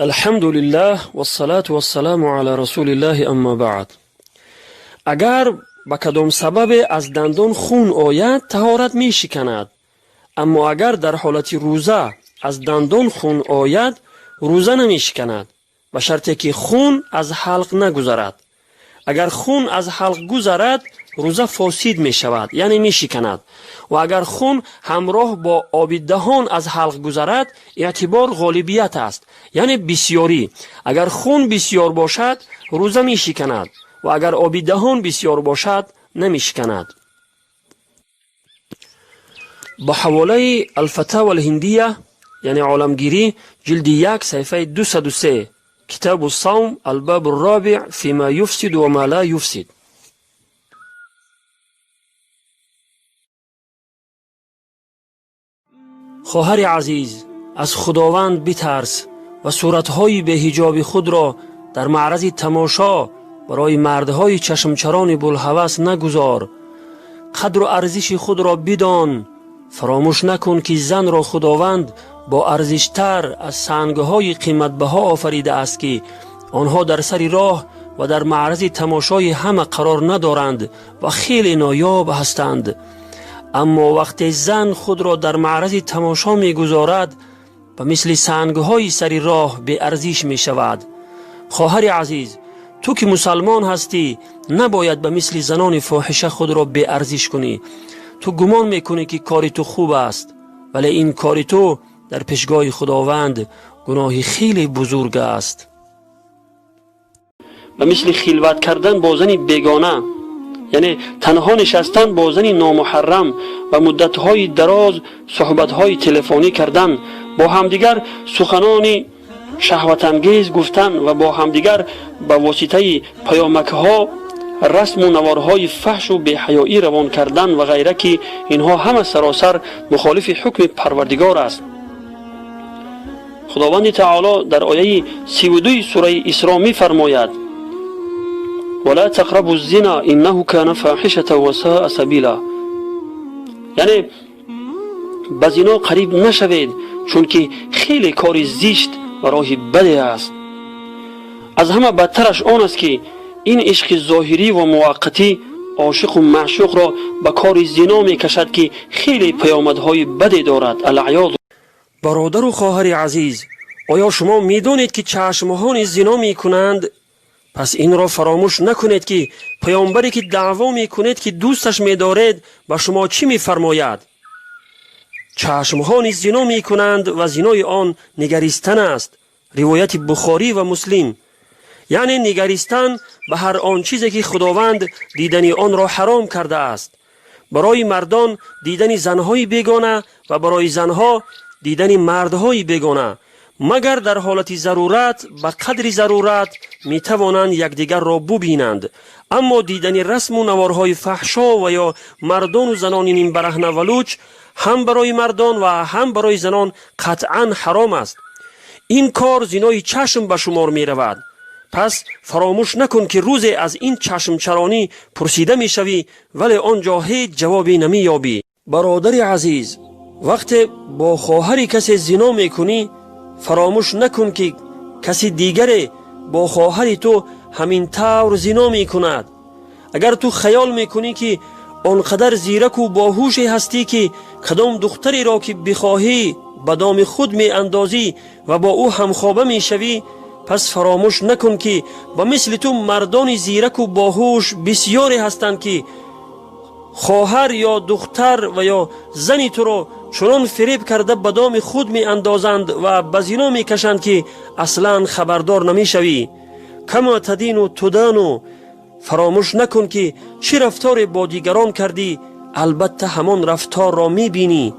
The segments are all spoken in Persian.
الحمد لله والصلاة والسلام على رسول الله اما بعد. اگر با کدام سبب از دندان خون آید طهارت می شکند، اما اگر در حالت روزه از دندان خون آید روزه نمی شکند به شرطی که خون از حلق نگذرد. اگر خون از حلق گذرد روزه فاسد می شود، یعنی می شکند. و اگر خون همراه با آب دهان از حلق گذرد اعتبار غالبیت است، یعنی بسیاری. اگر خون بسیار باشد روزه می شکند و اگر آب دهان بسیار باشد نمی شکند. با حواله الفتاوی الهندیه یعنی عالمگیری جلد 1 صفحه 203 کتاب الصوم الباب الرابع فيما يفسد وما لا يفسد. خواهر عزیز، از خداوند بترس و صورتهای به حجاب خود را در معرض تماشا برای مردهای چشمچران بوالهوس نگذار. قدر و ارزش خود را بدان. فراموش نکن که زن را خداوند با ارزشتر از سنگهای قیمتبها آفریده است که آنها در سر راه و در معرض تماشای همه قرار ندارند و خیلی نایاب هستند. اما وقتی زن خود را در معرض تماشا می گذارد و مثل سنگهای سر راه به ارزش می شود. خواهر عزیز، تو که مسلمان هستی نباید به مثل زنان فاحشه خود را به ارزش کنی. تو گمان میکنی که کار تو خوب است، ولی این کار تو در پیشگاه خداوند گناه خیلی بزرگ است. به مثل خلوت کردن با زنی بیگانه، یعنی تنها نشستن با زنی نامحرم و مدتهای دراز صحبتهای تلفنی کردن، با همدیگر سخنان شهوت انگیز گفتن و با همدیگر به واسطه پیامک‌ها رسم و نوارهای فحش و بی‌حیایی روان کردن و غیره که اینها همه سراسر مخالف حکم پروردگار است. خداوند تعالی در آیه 32 سوره اسراء می فرماید: ولا تقربوا الزنا انه كان فاحشه وساء سبیلا، یعنی به زنا قریب نشوید چون که خیلی کار زشت و راه بدی است. از همه بدترش آن است که این عشق ظاهری و موقتی عاشق و معشوق را به کار زنا می کشد که خیلی پیامدهای بدی دارد. العیاذ. برادر و خواهر عزیز، آیا شما می دانید که چشمهان زنا می کنند؟ پس این را فراموش نکنید که پیامبری که دعوا می کنید که دوستش می دارید به شما چی می فرماید؟ چشمهان زنا می کنند و زنای آن نگریستن است. روایت بخاری و مسلم. یعنی نگریستن به هر آن چیزی که خداوند دیدن آن را حرام کرده است. برای مردان دیدن زنهای بیگانه و برای زنها دیدن مردهای بیگانه، مگر در حالت ضرورت به قدر ضرورت می توانند یکدیگر را ببینند. اما دیدن رسم و نوارهای فحشا و یا مردان و زنان این برهنه و لوچ هم برای مردان و هم برای زنان قطعا حرام است. این کار زنای چشم به شمار می رود. پس فراموش نکن که روزی از این چشم چرانی پرسیده می شوی ولی آنجا هیچ جوابی نمی یابی. برادر عزیز، وقتی با خواهر کسی زنا می کنی فراموش نکن که کسی دیگری با خواهر تو همین طور زنا می کند. اگر تو خیال می کنی که آنقدر زیرک و باهوشی هستی که کدام دختری را که بخواهی به دام خود می اندازی و با او همخوابه می شوی، پس فراموش نکن که با مثل تو مردان زیرک و باهوش بسیاری هستند که خواهر یا دختر و یا زنی تو را چنان فریب کرده به دام خود می اندازند و به زنا می کشند که اصلا خبردار نمی شوی. کما تدین و تدان. فراموش نکن که چه رفتار با دیگران کردی البته همان رفتار را می بینی.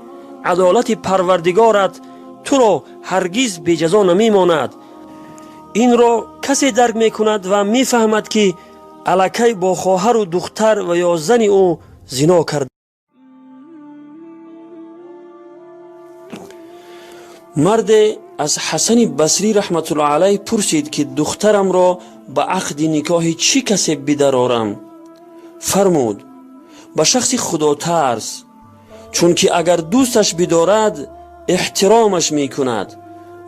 عدالت پروردگارت تو را هرگز بی جزا نمی ماند. این را کسی درک می کند و می فهمد که الکی با خواهر و دختر و یا زن او زنا کرد. مرد از حسن بصری رحمت الله علیه پرسید که دخترم را به عقد نکاح چی کسی بدرارم؟ فرمود به شخص خدا ترس، چون که اگر دوستش بدارد احترامش می کند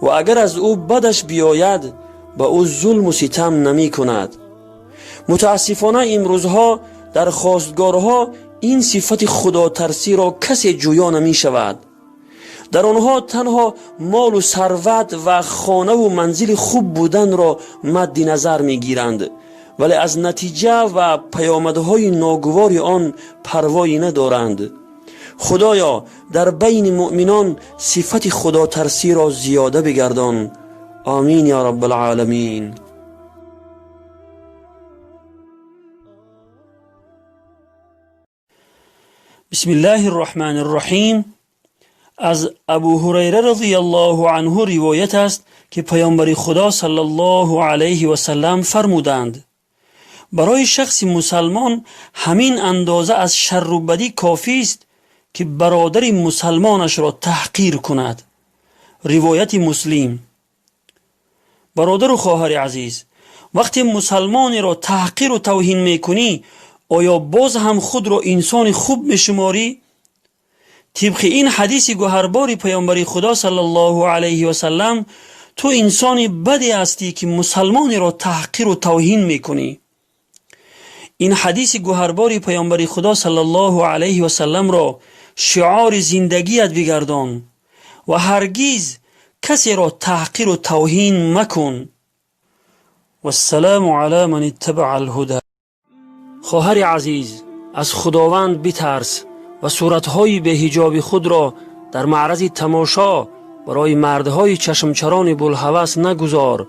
و اگر از او بدش بیاید به او ظلم و ستم نمی کند. متاسفانه امروزها در خواستگارها این صفت خدا ترسی را کسی جویا نمی شود. در آنها تنها مال و ثروت و خانه و منزل خوب بودن را مد نظر می گیرند، ولی از نتیجه و پیامدهای ناگوار آن پروایی ندارند. خدایا در بین مؤمنان صفت خدا ترسی را زیاده بگردان. آمین یا رب العالمین. بسم الله الرحمن الرحیم. از ابو هریره رضی الله عنه روایت است که پیامبر خدا صلی الله علیه و سلم فرمودند: برای شخص مسلمان همین اندازه از شر و بدی کافی است که برادر مسلمانش را تحقیر کند. روایت مسلم. برادر و خواهر عزیز، وقتی مسلمانی را تحقیر و توهین میکنی، آیا باز هم خود را انسان خوب میشماری؟ طبق این حدیث گوهربار پیامبر خدا صلی الله علیه و سلم، تو انسان بدی هستی که مسلمانی را تحقیر و توهین میکنی. این حدیث گوهربار پیامبر خدا صلی الله علیه و سلم را شعار زندگیت بگردان و هرگز کسی را تحقیر و توهین مکن. و السلام علی من اتبع الهدى. خواهر عزیز، از خداوند بترس و صورتهای به حجاب خود را در معرض تماشا برای مردهای چشمچران بوالهوس نگذار.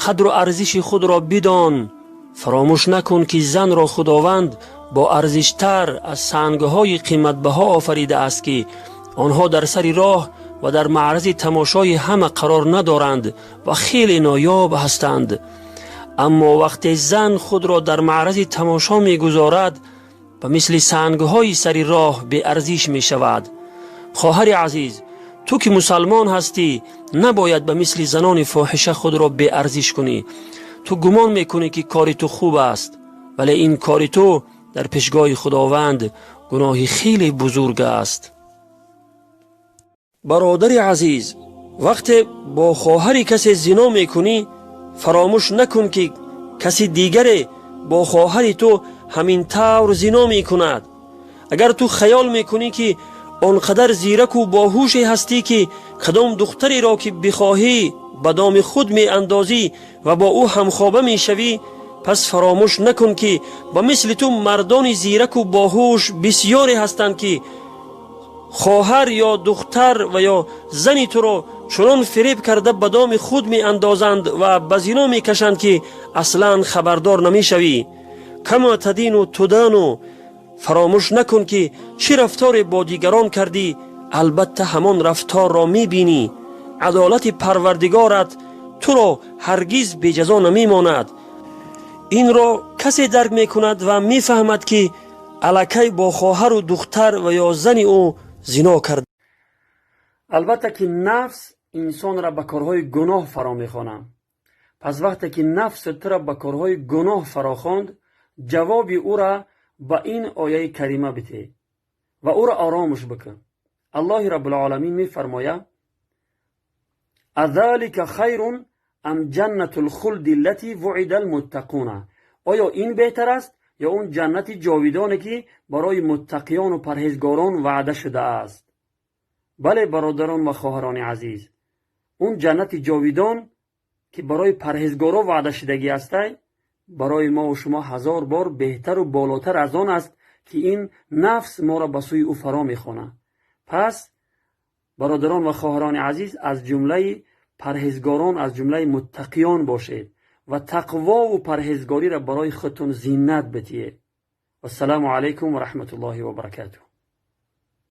قدر و ارزش خود را بدان. فراموش نکن که زن را خداوند با ارزشتر از سنگهای قیمتبها آفریده است که آنها در سر راه و در معرض تماشای همه قرار ندارند و خیلی نایاب هستند. اما وقتی زن خود را در معرض تماشا می‌گذارد، و مثل سنگهای سر راه به ارزش می شود. خواهر عزیز، تو که مسلمان هستی نباید به مثل زنان فاحشه خود را به ارزش کنی. تو گمان میکنی که کار تو خوب است، ولی این کار تو در پیشگاه خداوند گناه خیلی بزرگ است. برادر عزیز، وقتی با خواهر کسی زنا میکنی، فراموش نکن که کسی دیگر با خواهر تو همین طور زنا می کند. اگر تو خیال میکنی که آنقدر زیرک و باهوشی هستی که کدام دختری را که بخواهی به دام خود می اندازی و با او همخوابه می شوی، پس فراموش نکن که با مثل تو مردان زیرک و باهوش بسیاری هستند که خواهر یا دختر و یا زنی تو را چنان فریب کرده به دام خود می اندازند و به زنا می کشند که اصلا خبردار نمی شوی. کما تدین و تدان. فراموش نکن که چه رفتار با دیگران کردی، البته همان رفتار را می بینی. عدالت پروردگارت تو را هرگز بی جزا نمی ماند. این را کسی درک می کند و می فهمد که الکی با خواهر و دختر و یا زن او زنا کرد. البته که نفس انسان را به کارهای گناه فرا می خواند. پس وقتی که نفس تو را به کارهای گناه فرا خواند، جواب او را با این آیه کریمه بده و او را آرامش بکن. الله رب العالمین می فرماید: اذالک خیر ام جنت الخلد التي وعد المتقون. آیا این بهتر است یا اون جنت جاویدانی که برای متقیان و پرهیزگاران وعده شده است؟ بله برادران و خواهران عزیز، اون جنت جاویدان که برای پرهیزگاران وعده شدگی است، برای ما و شما 1000 بار بهتر و بالاتر از آن است که این نفس ما را به سوی او فرا می‌خواند. پس برادران و خواهران عزیز، از جمله پرهیزگاران، از جمله متقیان باشید و تقوا و پرهیزگاری را برای خودتون زینت بدهید. السلام علیکم و رحمت الله و برکاته.